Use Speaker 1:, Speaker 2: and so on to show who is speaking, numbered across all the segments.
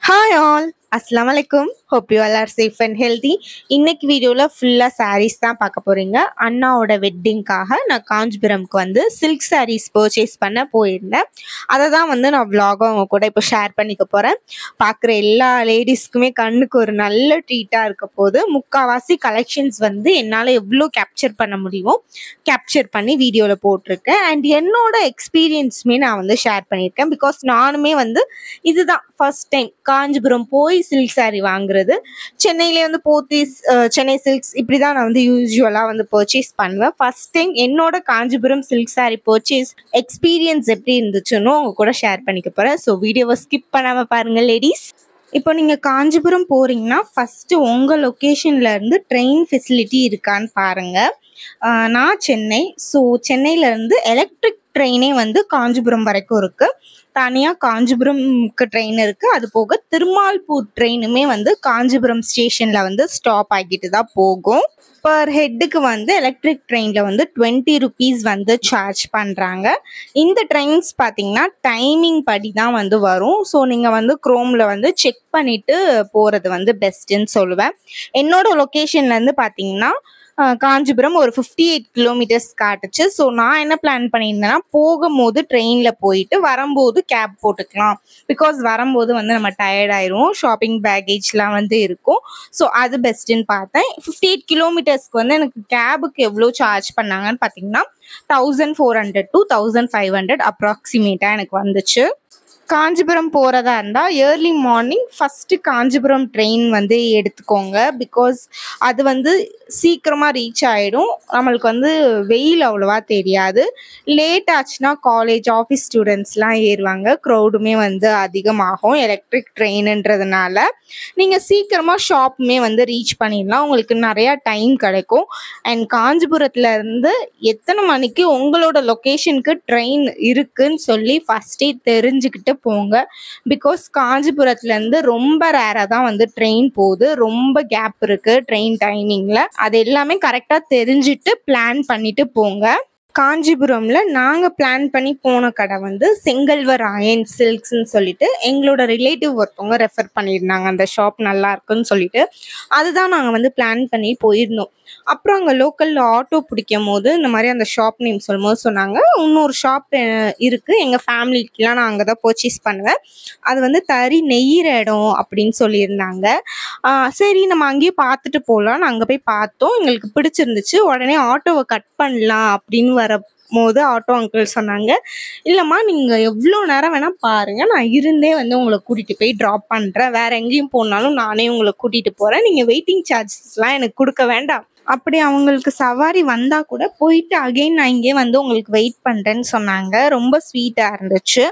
Speaker 1: Hi all, Assalamu alaikum. Hope you all are safe and healthy. இன்னைக்கு வீடியோவில் ஃபுல்லாக sarees தான் பார்க்க போகிறீங்க. அண்ணாவோட வெட்டிங்காக நான் காஞ்சிபுரம்க்கு வந்து சில்க் sarees பர்ச்சேஸ் பண்ண போயிருந்தேன். அதை தான் வந்து நான் vlog அவங்க கூட இப்போ ஷேர் பண்ணிக்க போகிறேன். பார்க்குற எல்லா லேடிஸ்க்குமே கண்ணுக்கு ஒரு நல்ல ட்ரீட்டாக இருக்க போது. முக்கால்வாசி கலெக்ஷன்ஸ் வந்து என்னால் எவ்வளோ கேப்சர் பண்ண முடியுமோ கேப்சர் பண்ணி வீடியோவில் போட்டிருக்கேன். அண்ட் என்னோட எக்ஸ்பீரியன்ஸுமே நான் வந்து ஷேர் பண்ணியிருக்கேன். பிகாஸ் நானுமே வந்து இதுதான் ஃபர்ஸ்ட் டைம் காஞ்சிபுரம் போய் சில்க் சாரீ வாங்குறது. சென்னையிலே வந்து போத்தீஸ், சென்னை சில்க்ஸ் இப்படி தான் நான் வந்து யூஸ்வலாக வந்து பர்ச்சேஸ் பண்ணுவேன். ஃபர்ஸ்ட் டைம் என்னோட Kanchipuram silk sari purchase experience எப்படி இருந்துச்சுன்னு உங்க கூட ஷேர் பண்ணிக்க போகிறேன். ஸோ வீடியோவை ஸ்கிப் பண்ணாமல் பாருங்கள் லேடிஸ். இப்போ நீங்கள் காஞ்சிபுரம் போகிறீங்கன்னா ஃபஸ்ட்டு உங்கள் லொக்கேஷன்லேருந்து ட்ரெயின் ஃபெசிலிட்டி இருக்கான்னு பாருங்கள். நான் சென்னை, ஸோ சென்னையிலேருந்து எலக்ட்ரிக் ட்ரெயினே வந்து காஞ்சிபுரம் வரைக்கும் இருக்குது. தனியாக காஞ்சிபுரம்க்கு ட்ரெயின் இருக்குது. அது போக திருமால்பூர் ட்ரெயினுமே வந்து காஞ்சிபுரம் ஸ்டேஷனில் வந்து ஸ்டாப் ஆகிட்டு தான் போகும். பர் ஹெட்டுக்கு வந்து எலக்ட்ரிக் ட்ரெயினில் வந்து 20 rupees வந்து சார்ஜ் பண்ணுறாங்க. இந்த ட்ரெயின்ஸ் பார்த்தீங்கன்னா டைமிங் படி தான் வந்து வரும். ஸோ நீங்கள் வந்து க்ரோமில் வந்து செக் பண்ணிவிட்டு போகிறது வந்து பெஸ்ட்டுன்னு சொல்லுவேன். என்னோட லொக்கேஷன்லேருந்து பார்த்தீங்கன்னா காஞ்சிபுரம் ஒரு 58 kilometers காட்டுச்சு. ஸோ நான் என்ன பிளான் பண்ணியிருந்தேன்னா போகும்போது ட்ரெயினில் போயிட்டு வரும்போது கேப் போட்டுக்கலாம். பிகாஸ் வரும்போது வந்து நம்ம டயர்ட் ஆயிடுவோம், ஷாப்பிங் பேக்கேஜ்லாம் வந்து இருக்கும். ஸோ அது பெஸ்ட்டுன்னு பார்த்தேன். 58 kilometersக்கு வந்து எனக்கு கேபுக்கு எவ்வளோ சார்ஜ் பண்ணாங்கன்னு பார்த்தீங்கன்னா 1400 to 1500 அப்ராக்சிமேட்டாக எனக்கு வந்துச்சு. காஞ்சிபுரம் போகிறதா இருந்தால் early morning first Kanchipuram train வந்து எடுத்துக்கோங்க. பிகாஸ் அது வந்து சீக்கிரமாக ரீச் ஆகிடும். நம்மளுக்கு வந்து வெயில் அவ்வளோவா தெரியாது. லேட் ஆச்சுன்னா காலேஜ் ஆஃபீஸ் ஸ்டூடெண்ட்ஸ்லாம் ஏறுவாங்க, க்ரௌடுமே வந்து அதிகமாகும் எலக்ட்ரிக் ட்ரெயினுன்றதுனால. நீங்கள் சீக்கிரமாக ஷாப்புமே வந்து ரீச் பண்ணிடலாம், உங்களுக்கு நிறையா டைம் கிடைக்கும். அண்ட் காஞ்சிபுரத்துலேருந்து எத்தனை மணிக்கு உங்களோட லொக்கேஷனுக்கு ட்ரெயின் இருக்குன்னு சொல்லி ஃபஸ்ட்டே தெரிஞ்சுக்கிட்டு போங்க. பிகாஸ் காஞ்சிபுரத்துலேருந்து ரொம்ப ரேராக தான் வந்து ட்ரெயின் போகுது, ரொம்ப கேப் இருக்குது ட்ரெயின் டைமிங்கில். அது எல்லாமே கரெக்டாக தெரிஞ்சுட்டு பிளான் பண்ணிட்டு போங்க. காஞ்சிபுரமில் நாங்கள் பிளான் பண்ணி போன கடை வந்து செங்கல்வர் அயன் சில்க்ஸ்ன்னு சொல்லிட்டு எங்களோட ரிலேட்டிவ் ஒருத்தவங்க ரெஃபர் பண்ணியிருந்தாங்க. அந்த ஷாப் நல்லா இருக்குன்னு சொல்லிட்டு அதுதான் நாங்கள் வந்து பிளான் பண்ணி போயிருந்தோம். அப்புறம் அங்கே லோக்கலில் ஆட்டோ பிடிக்கும் போது இந்த மாதிரி அந்த ஷாப் நேம் சொல்லும் போது சொன்னாங்க, இன்னொரு ஷாப் இருக்குது, எங்கள் ஃபேமிலிக்கெலாம் நான் அங்கே தான் பர்ச்சேஸ் பண்ணுவேன், அது வந்து தறி நெய்யிற இடம் அப்படின்னு சொல்லியிருந்தாங்க. சரி நம்ம அங்கேயே பார்த்துட்டு போகலான்னு அங்கே போய் பார்த்தோம். எங்களுக்கு பிடிச்சிருந்துச்சு. உடனே ஆட்டோவை கட் பண்ணலாம் அப்படின்னு வரும்போது ஆட்டோ அங்கிள் சொன்னாங்க, இல்லைம்மா நீங்கள் எவ்வளோ நேரம் வேணால் பாருங்கள், நான் இருந்தே வந்து உங்களை கூட்டிகிட்டு போய் ட்ராப் பண்ணுறேன், வேறு எங்கேயும் போனாலும் நானே உங்களை கூட்டிகிட்டு போகிறேன், நீங்கள் வெயிட்டிங் சார்ஜஸ்லாம் எனக்கு கொடுக்க வேண்டாம். அப்படி அவங்களுக்கு சவாரி வந்தால் கூட போயிட்டு அகெயின் நான் இங்கே வந்து உங்களுக்கு வெயிட் பண்ணுறேன்னு சொன்னாங்க. ரொம்ப ஸ்வீட்டாக இருந்துச்சு.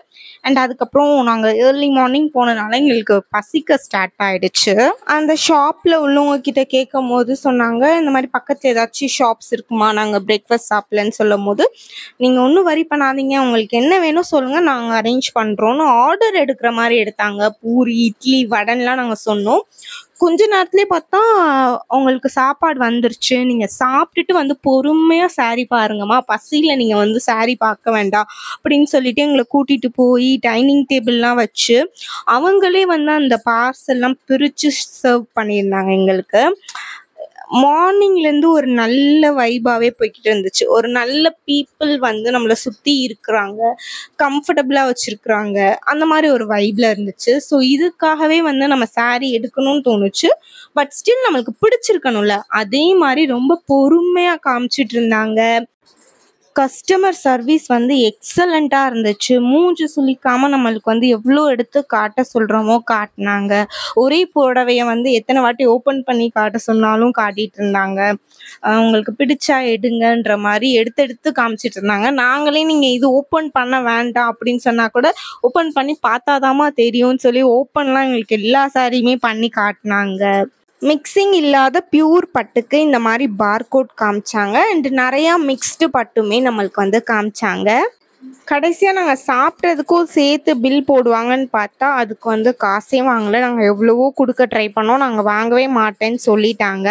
Speaker 1: அண்ட் அதுக்கப்புறம் நாங்கள் ஏர்லி மார்னிங் போனதுனால எங்களுக்கு பசிக்க ஸ்டார்ட் ஆகிடுச்சு. அந்த ஷாப்பில் உள்ளவங்க கிட்ட கேட்கும் போது சொன்னாங்க, இந்த மாதிரி பக்கத்தில் ஏதாச்சும் ஷாப்ஸ் இருக்குமா, நாங்கள் பிரேக்ஃபாஸ்ட் சாப்பிட்லன்னு சொல்லும் போது, நீங்கள் ஒன்றும் வரி பண்ணாதீங்க, உங்களுக்கு என்ன வேணும் சொல்லுங்கள், நாங்கள் அரேஞ்ச் பண்ணுறோன்னு ஆர்டர் எடுக்கிற மாதிரி எடுத்தாங்க. பூரி, இட்லி, வடைலாம் நாங்கள் சொன்னோம். கொஞ்ச நேரத்துலேயே பார்த்தா உங்களுக்கு சாப்பாடு வந்துருச்சு. நீங்கள் சாப்பிட்டுட்டு வந்து பொறுமையாக சாரீ பாருங்கம்மா, பசியில் நீங்கள் வந்து சாரீ பார்க்க வேண்டாம் அப்படின்னு சொல்லிட்டு எங்களை கூட்டிகிட்டு போய் டைனிங் டேபிள்லாம் வச்சு அவங்களே வந்து அந்த பார்சல்லாம் பிரித்து சர்வ் பண்ணியிருந்தாங்க எங்களுக்கு. மார்னிங்லேருந்து ஒரு நல்ல வைபாகவே போய்கிட்டு இருந்துச்சு. ஒரு நல்ல பீப்புள் வந்து நம்மளை சுற்றி இருக்கிறாங்க, கம்ஃபர்டபுளாக வச்சுருக்குறாங்க, அந்த மாதிரி ஒரு வைப்பில் இருந்துச்சு. ஸோ இதுக்காகவே வந்து நம்ம சாரீ எடுக்கணும்னு தோணுச்சு. பட் ஸ்டில் நம்மளுக்கு பிடிச்சிருக்கணும்ல, அதே மாதிரி ரொம்ப பொறுமையாக காமிச்சிட்டு இருந்தாங்க. கஸ்டமர் சர்வீஸ் வந்து எக்ஸலண்ட்டாக இருந்துச்சு. மூஞ்சி சுளிக்காமல் நம்மளுக்கு வந்து எவ்வளோ எடுத்து காட்ட சொல்கிறோமோ காட்டினாங்க. ஒரே புடவையை வந்து எத்தனை வாட்டி ஓப்பன் பண்ணி காட்ட சொன்னாலும் காட்டிகிட்டு இருந்தாங்க. உங்களுக்கு பிடிச்சா எடுங்கன்ற மாதிரி எடுத்து எடுத்து காமிச்சிட்டு இருந்தாங்க. நாங்களே நீங்கள் இது ஓப்பன் பண்ண வேண்டாம் அப்படின்னு சொன்னால் கூட ஓப்பன் பண்ணி பார்த்தாதாம்மா தெரியும்னு சொல்லி ஓப்பன்லாம் எங்களுக்கு எல்லா சாரியுமே பண்ணி காட்டினாங்க. மிக்சிங் இல்லாத பியூர் பட்டுக்கு இந்த மாதிரி பார்கோட் காமிச்சாங்க. அண்ட் நிறையா மிக்ஸ்டு பட்டுமே நம்மளுக்கு வந்து காமிச்சாங்க. கடைசியாக நாங்கள் சாப்பிட்டதுக்கும் சேர்த்து பில் போடுவாங்கன்னு பார்த்தா அதுக்கு வந்து காசே வாங்கலை. நாங்கள் எவ்வளவோ கொடுக்க ட்ரை பண்ணோம், நாங்கள் வாங்கவே மாட்டேன்னு சொல்லிட்டாங்க.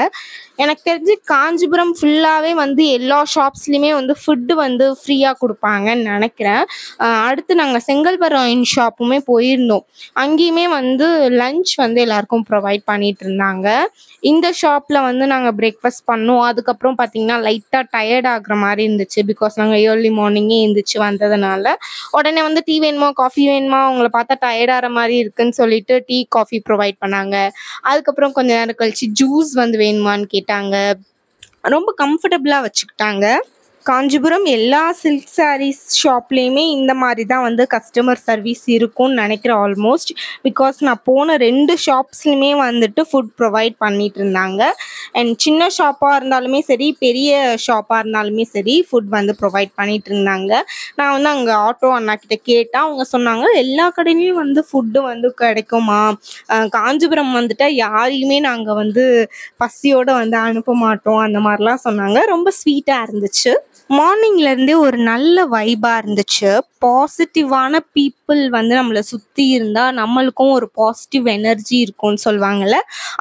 Speaker 1: எனக்கு தெரிஞ்சு காஞ்சிபுரம் ஃபுல்லாகவே வந்து எல்லா ஷாப்ஸ்லேயுமே வந்து ஃபுட்டு வந்து ஃப்ரீயாக கொடுப்பாங்கன்னு நினைக்கிறேன். அடுத்து நாங்கள் செங்கல்வராயன் ஷாப்புமே போயிருந்தோம். அங்கேயுமே வந்து லஞ்ச் வந்து எல்லாருக்கும் ப்ரொவைட் பண்ணிட்டு இருந்தாங்க. இந்த ஷாப்பில் வந்து நாங்கள் பிரேக்ஃபாஸ்ட் பண்ணோம். அதுக்கப்புறம் பார்த்திங்கன்னா லைட்டாக டயர்ட் ஆகுற மாதிரி இருந்துச்சு. பிகாஸ் நாங்கள் ஏர்லி மார்னிங்கே எழுந்திரிச்சு வந்ததுனால உடனே வந்து டீ வேணுமா காஃபி வேணுமா, அவங்கள பார்த்தா டயர்டாகிற மாதிரி இருக்குன்னு சொல்லிட்டு டீ காஃபி ப்ரொவைட் பண்ணாங்க. அதுக்கப்புறம் கொஞ்ச நேரம் கழிச்சு ஜூஸ் வந்து வேணுமான்னு கேட்டாங்க. ரொம்ப கம்ஃபர்டபுளாக வச்சுக்கிட்டாங்க. காஞ்சிபுரம் எல்லா சில்க் சாரீஸ் ஷாப்லேயுமே இந்த மாதிரி தான் வந்து கஸ்டமர் சர்வீஸ் இருக்கும்னு நினைக்கிறேன் ஆல்மோஸ்ட். பிகாஸ் நான் போன 2 ஷாப்ஸ்லையுமே வந்துட்டு ஃபுட் ப்ரொவைட் பண்ணிட்டு இருந்தாங்க. அண்ட் சின்ன ஷாப்பாக இருந்தாலுமே சரி, பெரிய ஷாப்பாக இருந்தாலுமே சரி, ஃபுட் வந்து ப்ரொவைட் பண்ணிட்டு இருந்தாங்க. நான் வந்து அங்கே ஆட்டோ அண்ணா கிட்ட கேட்டால் அவங்க சொன்னாங்க எல்லா கடையிலையும் வந்து ஃபுட்டு வந்து கிடைக்குமா, காஞ்சிபுரம் வந்துட்டால் யாரையுமே நாங்கள் வந்து பசியோடு வந்து அனுப்ப மாட்டோம் அந்த மாதிரிலாம் சொன்னாங்க. ரொம்ப ஸ்வீட்டாக இருந்துச்சு. மார்னிங்லேருந்தே ஒரு நல்ல வைபாக இருந்துச்சு. பாசிட்டிவான பீப்புள் வந்து நம்மளை சுற்றி இருந்தால் நம்மளுக்கும் ஒரு பாசிட்டிவ் எனர்ஜி இருக்கும்னு சொல்லுவாங்கள்ல,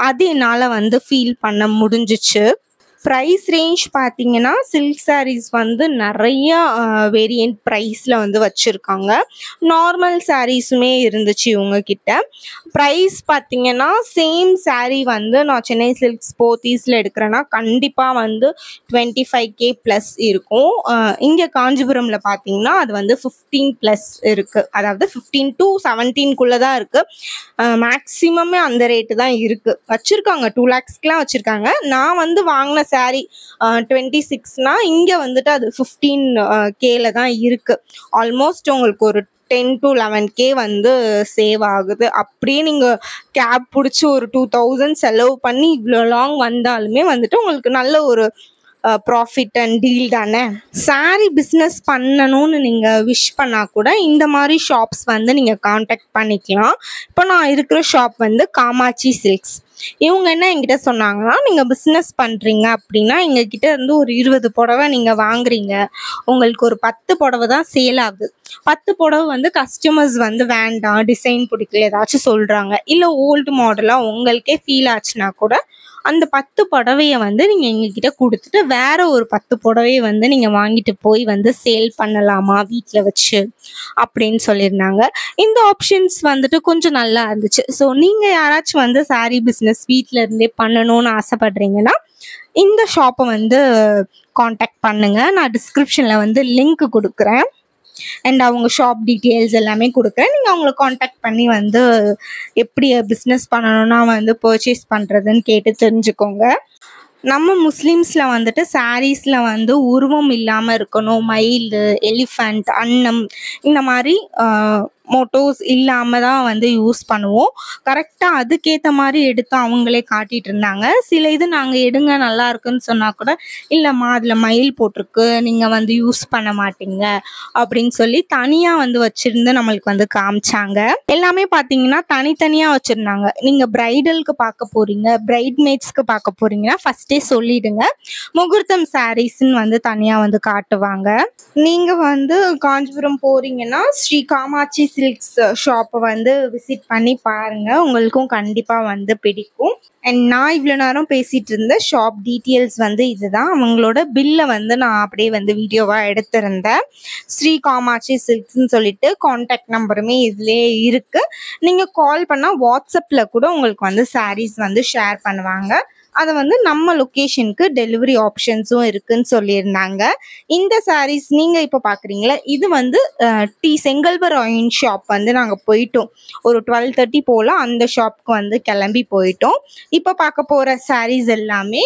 Speaker 1: அது என்னால் வந்து ஃபீல் பண்ண முடிஞ்சிச்சு. ப்ரைஸ் ரேஞ்ச் பார்த்தீங்கன்னா சில்க் சாரீஸ் வந்து நிறையா வேரியண்ட் ப்ரைஸில் வந்து வச்சுருக்காங்க. நார்மல் சாரீஸுமே இருந்துச்சு இவங்கக்கிட்ட. ப்ரைஸ் பார்த்தீங்கன்னா சேம் சாரீ வந்து நான் சென்னை சில்க்ஸ் போத்தீஸில் எடுக்கிறேன்னா கண்டிப்பாக வந்து 25K ப்ளஸ் இருக்கும். இங்கே காஞ்சிபுரமில் பார்த்தீங்கன்னா அது வந்து 15+ இருக்குது. அதாவது 15 to 17 தான் இருக்குது. மேக்ஸிமமே அந்த ரேட்டு தான் இருக்குது. வச்சுருக்காங்க 2 lakhsக்குலாம் வச்சுருக்காங்க. நான் வந்து வாங்கின சாரீ 26னா இங்கே வந்துட்டு அது 15Kல தான் இருக்குது. ஆல்மோஸ்ட் உங்களுக்கு ஒரு 10 to 11K வந்து சேவ் ஆகுது. அப்படியே நீங்கள் கேப் பிடிச்சி ஒரு 2000 செலவு பண்ணி இவ்வளோ லாங் வந்தாலுமே வந்துட்டு உங்களுக்கு நல்ல ஒரு ப்ராஃபிட் அண்ட் டீல் தானே. சாரீ பிஸ்னஸ் பண்ணணும்னு நீங்கள் விஷ் பண்ணால் கூட இந்த மாதிரி ஷாப்ஸ் வந்து நீங்கள் காண்டாக்ட் பண்ணிக்கலாம். இப்போ நான் இருக்கிற ஷாப் வந்து காமாட்சி சில்க்ஸ். இவங்க என்ன என்கிட்ட சொன்னாங்கன்னா, நீங்கள் பிஸ்னஸ் பண்ணுறீங்க அப்படின்னா எங்ககிட்ட இருந்து ஒரு 20 புடவை நீங்கள் வாங்குறீங்க, உங்களுக்கு ஒரு 10 புடவை தான் சேல் ஆகுது. 10 புடவை வந்து கஸ்டமர்ஸ் வந்து வேண்டாம், டிசைன் பிடிக்கல, ஏதாச்சும் சொல்கிறாங்க, இல்லை ஓல்டு மாடலாக உங்களுக்கே ஃபீல் ஆச்சுன்னா கூட அந்த 10 புடவையை வந்து நீங்கள் எங்ககிட்ட கொடுத்துட்டு வேற ஒரு 10 புடவையை வந்து நீங்கள் வாங்கிட்டு போய் வந்து சேல் பண்ணலாமா வீட்டில் வச்சு அப்படின்னு சொல்லியிருந்தாங்க. இந்த ஆப்ஷன்ஸ் வந்துட்டு கொஞ்சம் நல்லா இருந்துச்சு. ஸோ நீங்கள் யாராச்சும் வந்து சாரீ பிஸ்னஸ் வீட்டில் இருந்தே பண்ணணும்னு ஆசைப்படுறீங்கன்னா இந்த ஷாப்பை வந்து காண்டாக்ட் பண்ணுங்கள். நான் டிஸ்கிரிப்ஷனில் வந்து லிங்க் கொடுக்குறேன். அண்ட் அவங்க ஷாப் டீட்டெயில்ஸ் எல்லாமே கொடுக்குறேன். நீங்கள் அவங்கள காண்டாக்ட் பண்ணி வந்து எப்படி பிஸ்னஸ் பண்ணணும்னா வந்து பர்ச்சேஸ் பண்ணுறதுன்னு கேட்டு தெரிஞ்சுக்கோங்க. நம்ம முஸ்லீம்ஸில் வந்துட்டு சாரீஸில் வந்து உருவம் இல்லாமல் இருக்கணும், மயில், எலிஃபண்ட், அன்னம் இந்த மாதிரி மோட்டோஸ் இல்லாமல் தான் வந்து யூஸ் பண்ணுவோம். கரெக்டாக அதுக்கேற்ற மாதிரி எடுத்து அவங்களே காட்டிகிட்டு இருந்தாங்க. சில இது நாங்கள் எடுங்க நல்லா இருக்குன்னு சொன்னால் கூட இல்லைம்மா அதில் மயில் போட்டிருக்கு, நீங்கள் வந்து யூஸ் பண்ண மாட்டீங்க அப்படின்னு சொல்லி தனியாக வந்து வச்சுருந்து நம்மளுக்கு வந்து காமிச்சாங்க. எல்லாமே பார்த்தீங்கன்னா தனித்தனியாக வச்சுருந்தாங்க. நீங்கள் ப்ரைடலுக்கு பார்க்க போகிறீங்க, பிரைட்மேட்ஸ்க்கு பார்க்க போகிறீங்கன்னா ஃபஸ்ட்டே சொல்லிவிடுங்க. முகூர்த்தம் சாரீஸ்ன்னு வந்து தனியாக வந்து காட்டுவாங்க. நீங்கள் வந்து காஞ்சிபுரம் போகிறீங்கன்னா ஸ்ரீ காமாட்சி சில்க்ஸ் ஷாப்பை வந்து விசிட் பண்ணி பாருங்கள், உங்களுக்கும் கண்டிப்பாக வந்து பிடிக்கும். அண்ட் நான் இவ்வளோ நேரம் பேசிகிட்டு இருந்த ஷாப் டீட்டெயில்ஸ் வந்து இதுதான். அவங்களோட பில்லை வந்து நான் அப்படியே வந்து வீடியோவாக எடுத்திருந்தேன். ஸ்ரீ காமாட்சி சில்க்ஸ்ன்னு சொல்லிட்டு காண்டாக்ட் நம்பருமே இதிலே இருக்குது. நீங்கள் கால் பண்ணால் வாட்ஸ்அப்பில் கூட உங்களுக்கு வந்து சாரீஸ் வந்து ஷேர் பண்ணுவாங்க. அதை வந்து நம்ம லொக்கேஷனுக்கு டெலிவரி ஆப்ஷன்ஸும் இருக்குன்னு சொல்லியிருந்தாங்க. இந்த சாரீஸ் நீங்கள் இப்போ பார்க்குறீங்களா, இது வந்து செங்கல்வராயன் ஷாப் வந்து நாங்கள் போயிட்டோம். ஒரு 12:30 போல் அந்த ஷாப்புக்கு வந்து கிளம்பி போயிட்டோம். இப்போ பார்க்க போகிற சாரீஸ் எல்லாமே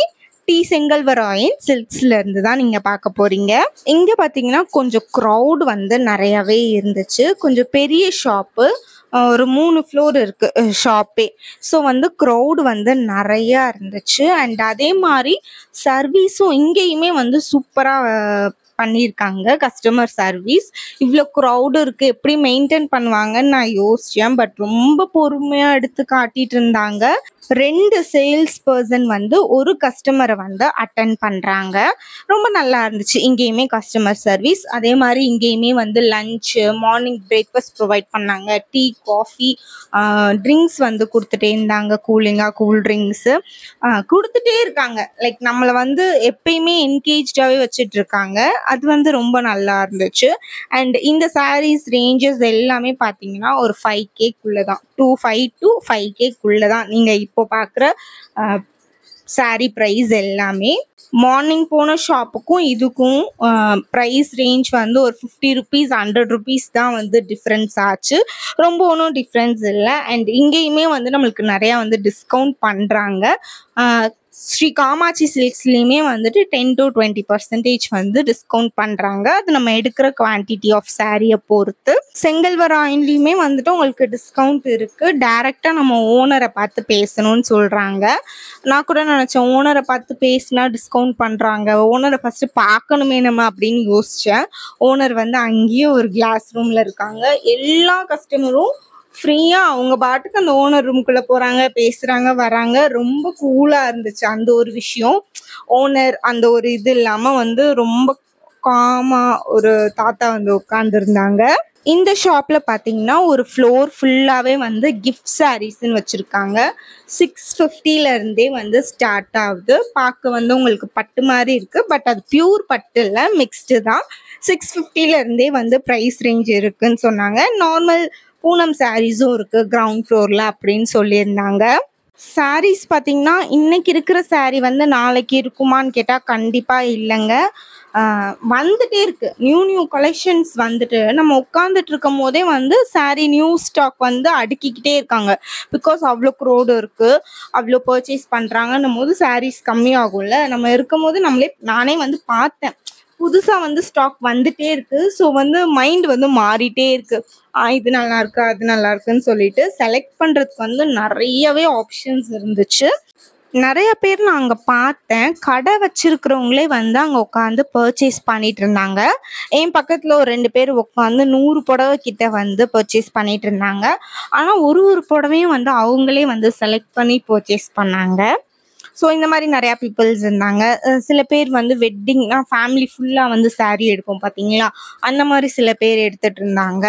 Speaker 1: செங்கல்வராயன் சில்க்ஸ்லேருந்து தான் நீங்கள் பார்க்க போகிறீங்க. இங்கே பார்த்தீங்கன்னா கொஞ்சம் க்ரௌட் வந்து நிறையாவே இருந்துச்சு. கொஞ்சம் பெரிய ஷாப்பு, ஒரு 3 ஃப்ளோர் இருக்குது ஷாப்பே. ஸோ வந்து க்ரௌடு வந்து நிறையா இருந்துச்சு. அண்ட் அதே மாதிரி சர்வீஸும் இங்கேயுமே வந்து சூப்பராக பண்ணியிருக்காங்க. கஸ்டமர் சர்வீஸ் இவ்வளோ க்ரௌடு இருக்குது எப்படி மெயின்டைன் பண்ணுவாங்கன்னு நான் யோசித்தேன். பட் ரொம்ப பொறுமையாக எடுத்து காட்டிகிட்டு இருந்தாங்க. 2 சேல்ஸ் பர்சன் வந்து ஒரு கஸ்டமரை வந்து அட்டென்ட் பண்ணுறாங்க. ரொம்ப நல்லா இருந்துச்சு. இங்கேயுமே கஸ்டமர் சர்வீஸ், அதே மாதிரி இங்கேயுமே வந்து லஞ்சு, மார்னிங் பிரேக்ஃபாஸ்ட் ப்ரொவைட் பண்ணாங்க. டீ, காஃபி, ட்ரிங்க்ஸ் வந்து கொடுத்துட்டே இருந்தாங்க. கூல் ட்ரிங்க்ஸு கொடுத்துட்டே இருக்காங்க. லைக் நம்மளை வந்து எப்பயுமே என்கேஜாகவே வச்சுட்டு இருக்காங்க. அது வந்து ரொம்ப நல்லா இருந்துச்சு. அண்ட் இந்த சாரீஸ் ரேஞ்சஸ் எல்லாமே பார்த்தீங்கன்னா ஒரு 5Kக்குள்ளே தான், 25 to 5Kக்குள்ளே தான் நீங்கள் இப்போ பார்க்குற சாரீ ப்ரைஸ் எல்லாமே. மார்னிங் போன ஷாப்புக்கும் இதுக்கும் ப்ரைஸ் ரேஞ்ச் வந்து ஒரு 50 rupees 100 rupees தான் வந்து டிஃப்ரென்ஸ் ஆச்சு. ரொம்ப ஒன்றும் டிஃப்ரென்ஸ் இல்லை. அண்ட் இங்கேயுமே வந்து நம்மளுக்கு நிறையா வந்து டிஸ்கவுண்ட் பண்ணுறாங்க. ஸ்ரீ காமாட்சி சில்க்ஸ்லேயுமே வந்துட்டு 10 to 20% வந்து டிஸ்கவுண்ட் பண்ணுறாங்க. அது நம்ம எடுக்கிற குவான்டிட்டி ஆஃப் சாரியை பொறுத்து. செங்கல்வராயன்லேயுமே வந்துட்டு உங்களுக்கு டிஸ்கவுண்ட் இருக்குது. டைரெக்டாக நம்ம ஓனரை பார்த்து பேசணும்னு சொல்கிறாங்க. நான் கூட நினச்சேன் ஓனரை பார்த்து பேசினா டிஸ்கவுண்ட் பண்ணுறாங்க, ஓனரை ஃபஸ்ட்டு பார்க்கணுமே நம்ம அப்படின்னு யோசித்தேன். ஓனர் வந்து அங்கேயே ஒரு கிளாஸ் ரூமில் இருக்காங்க. எல்லா கஸ்டமரும் ஃப்ரீயாக அவங்க பாட்டுக்கு அந்த ஓனர் ரூம்குள்ளே போகிறாங்க, பேசுகிறாங்க, வராங்க. ரொம்ப கூலாக இருந்துச்சு அந்த ஒரு விஷயம். ஓனர் அந்த ஒரு இது இல்லாமல் வந்து ரொம்ப காமாக ஒரு தாத்தா வந்து உட்காந்துருந்தாங்க. இந்த ஷாப்பில் பார்த்தீங்கன்னா ஒரு ஃப்ளோர் ஃபுல்லாகவே வந்து கிஃப்ட் சாரீஸ்ன்னு வச்சுருக்காங்க. 650லேருந்தே வந்து ஸ்டார்ட் ஆகுது. பார்க்க வந்து உங்களுக்கு பட்டு மாதிரி இருக்குது, பட் அது பியூர் பட்டு இல்லை, மிக்ஸ்டு தான். 650லேருந்தே வந்து ப்ரைஸ் ரேஞ்ச் இருக்குதுன்னு சொன்னாங்க. நார்மல் பூனம் சாரீஸும் இருக்குது கிரவுண்ட் ஃப்ளோரில் அப்படின்னு சொல்லியிருந்தாங்க. சாரீஸ் பார்த்திங்கன்னா இன்றைக்கி இருக்கிற சாரீ வந்து நாளைக்கு இருக்குமான்னு கேட்டால் கண்டிப்பாக இல்லைங்க. வந்துகிட்டே இருக்குது. நியூ கலெக்ஷன்ஸ் வந்துட்டு நம்ம உட்காந்துட்டு இருக்கும் போதே வந்து சாரீ நியூ ஸ்டாக் வந்து அடுக்கிக்கிட்டே இருக்காங்க. பிகாஸ் அவ்வளோ க்ரோடு இருக்குது, அவ்வளோ பர்ச்சேஸ் பண்ணுறாங்கன்னும் போது சாரீஸ் கம்மியாகும்ல. நம்ம இருக்கும் போது நானே வந்து பார்த்தேன், புதுசாக வந்து ஸ்டாக் வந்துகிட்டே இருக்குது. ஸோ வந்து மைண்ட் வந்து மாறிட்டே இருக்குது. இது நல்லா இருக்கு, அது நல்லா இருக்குன்னு சொல்லிட்டு செலக்ட் பண்ணுறதுக்கு வந்து நிறையவே ஆப்ஷன்ஸ் இருந்துச்சு. நிறைய பேர் நான் அங்கே பார்த்தேன், கடை வச்சுருக்கிறவங்களே வந்து அங்கே உட்காந்து பர்ச்சேஸ் பண்ணிகிட்டு இருந்தாங்க. என் பக்கத்தில் ஒரு 2 பேர் உட்காந்து 100 புடவை கிட்ட வந்து பர்ச்சேஸ் பண்ணிகிட்டு இருந்தாங்க. ஆனால் ஒரு புடவையும் வந்து அவங்களே வந்து செலக்ட் பண்ணி பர்ச்சேஸ் பண்ணாங்க. ஸோ இந்த மாதிரி நிறையா பீப்புள்ஸ் இருந்தாங்க. சில பேர் வந்து வெட்டிங்னா ஃபேமிலி ஃபுல்லாக வந்து சாரீ எடுப்போம் பார்த்தீங்களா, அந்த மாதிரி சில பேர் எடுத்துகிட்டு இருந்தாங்க.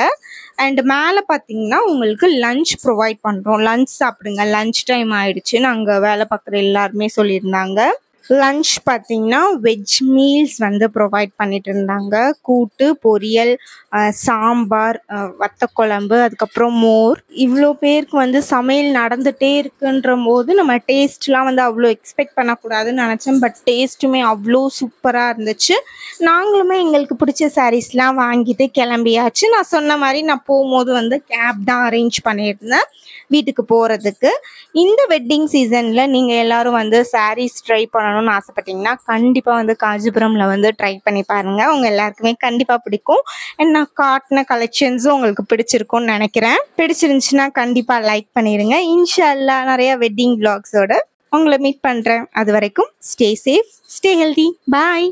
Speaker 1: அண்ட் மேலே பார்த்தீங்கன்னா உங்களுக்கு லன்ச் ப்ரொவைட் பண்ணுறோம், லன்ச் சாப்பிடுங்க, லன்ச் டைம் ஆகிடுச்சுன்னு அங்கே வேலை பார்க்குற எல்லாருமே சொல்லியிருந்தாங்க. லன்ச் பார்த்தீங்கன்னா வெஜ் மீல்ஸ் வந்து ப்ரொவைட் பண்ணிட்டு இருந்தாங்க. கூட்டு, பொரியல், சாம்பார், வத்தக்குழம்பு, அதுக்கப்புறம் மோர். இவ்வளோ பேருக்கு வந்து சமையல் நடந்துகிட்டே இருக்குன்ற போது நம்ம டேஸ்ட்லாம் வந்து அவ்வளோ எக்ஸ்பெக்ட் பண்ணக்கூடாதுன்னு நினச்சேன். பட் டேஸ்ட்டுமே அவ்வளோ சூப்பராக இருந்துச்சு. நாங்களுமே எங்களுக்கு பிடிச்ச சாரீஸ்லாம் வாங்கிட்டு கிளம்பியாச்சு. நான் சொன்ன மாதிரி நான் போகும்போது வந்து கேப் தான் அரேஞ்ச் பண்ணியிருந்தேன் வீட்டுக்கு போகிறதுக்கு. இந்த வெட்டிங் சீசனில் நீங்கள் எல்லோரும் வந்து சாரீஸ் ட்ரை பண்ணணும்னு ஆசைப்பட்டீங்கன்னா கண்டிப்பாக வந்து காஞ்சிபுரமில் வந்து ட்ரை பண்ணி பாருங்கள். உங்கள் எல்லாருக்குமே கண்டிப்பாக பிடிக்கும். அண்ட் நான் காட்டின கலெக்ஷன்ஸும் உங்களுக்கு பிடிச்சிருக்கும்னு நினைக்கிறேன். பிடிச்சிருந்துச்சுன்னா கண்டிப்பாக லைக் பண்ணிடுங்க. இன்ஷா அல்லாஹ் நிறையா வெட்டிங் vlogsோட உங்களை மீட் பண்ணுறேன். அது வரைக்கும் ஸ்டே சேஃப், ஸ்டே ஹெல்தி, பாய்.